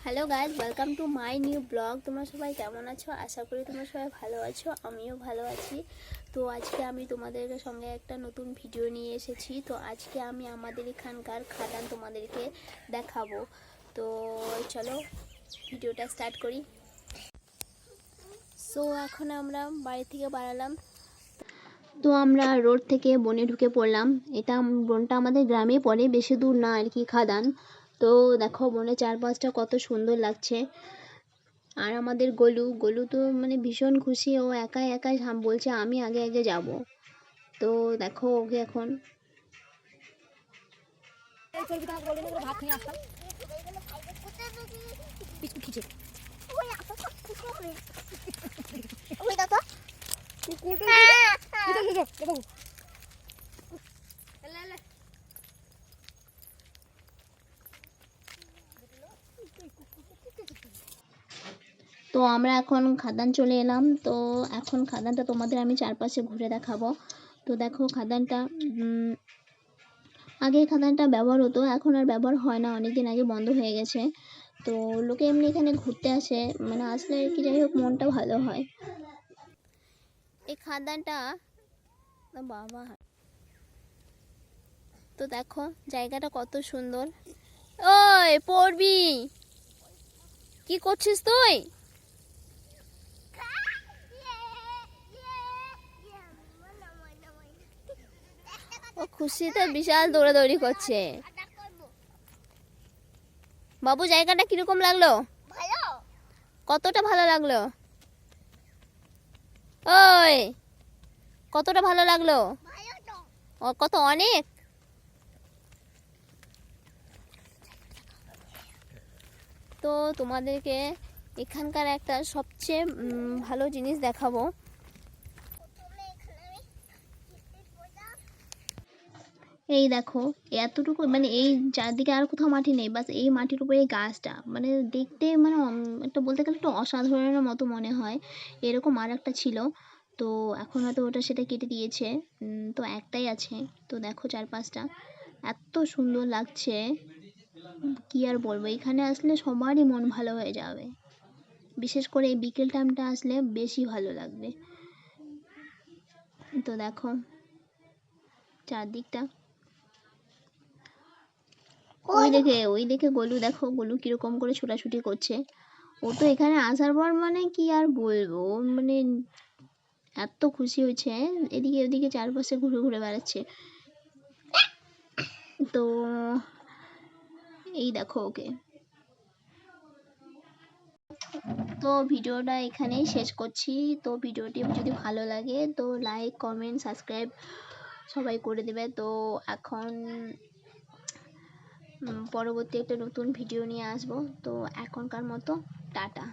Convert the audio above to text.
Hello guys, welcome to my new blog. তোমরা সবাই কেমন আছো? আশা করি তোমরা সবাই ভালো আছো, আমিও ভালো আছি। তো আজকে আমি তোমাদের সঙ্গে একটা নতুন ভিডিও নিয়ে এসেছি। তো আজকে আমি আমাদের এখানকার খাদান তোমাদেরকে দেখাবো। তো চলো ভিডিওটা স্টার্ট করি। সো এখন আমরা বাড়ি থেকে বেরালাম। তো আমরা রোড থেকে বনে ঢুকে পড়লাম। এটা বনটা আমাদের গ্রামে পড়ে, বেশি দূর না আর কি খাদান। তো দেখো বনের চারপাশটা কত সুন্দর লাগছে। আর আমাদের গোলু তো মানে ভীষণ খুশি, ও একাই একাই বলছে আমি আগে আগে যাব। তো দেখো ওকে এখন তো আমরা এখন খাদান চলে এলাম। তো এখন খাদানটা তোমাদের আমি চারপাশে ঘুরে দেখাবো। তো দেখো খাদানটা আগে খাদানটা ব্যবহার হতো, এখন আর ব্যবহার হয় না, অনেকদিন আগে বন্ধ হয়ে গেছে। তো লোকে এমনি এখানে ঘুরতে আসে, মানে আসলে কি যাই হোক মনটা ভালো হয়। এই খাদানটা বাবা, তো দেখো জায়গাটা কত সুন্দর। ওই পড়বি, কি করছিস তুই? ও খুশিতে বিশাল দৌড়াদৌড়ি করছে। বাবু জায়গাটা কিরকম লাগলো? কতটা ভালো লাগলো? ওই কতটা ভালো লাগলো? ও কত অনেক। তো তোমাদেরকে এখানকার একটা সবচেয়ে ভালো জিনিস দেখাবো। এই দেখো এতটুকু, মানে এই চারদিকে আর কোথাও মাটি নেই, বাস এই মাটির উপরে এই গাছটা, মানে দেখতে মানে একটা বলতে গেলে একটু অসাধারণের মতো মনে হয়। এরকম আর একটা ছিল, তো এখন হয়তো ওটা সেটা কেটে দিয়েছে। তো একটাই আছে। তো দেখো চারপাশটা এত সুন্দর লাগছে, কি আর বলবো। এখানে আসলে সবারই মন ভালো হয়ে যাবে, বিশেষ করে এই বিকেল টাইমটা আসলে বেশি ভালো লাগবে। তো দেখো চারদিকটা, ওই দেখে গোলু, দেখো গোলু কিরকম করে ছোটাছুটি করছে। ও তো এখানে আসার পর মানে কি আর বলবো, মানে এত খুশি হয়েছে, এদিকে ওদিকে চারপাশে ঘুরে ঘুরে বেড়াচ্ছে। তো এই দেখো ওকে। তো ভিডিওটা এখানেই শেষ করছি। তো ভিডিওটি যদি ভালো লাগে তো লাইক কমেন্ট সাবস্ক্রাইব সবাই করে দেবে। তো এখন পরবর্তী একটা নতুন ভিডিও নিয়ে আসবো। তো এখনকার মতো টাটা।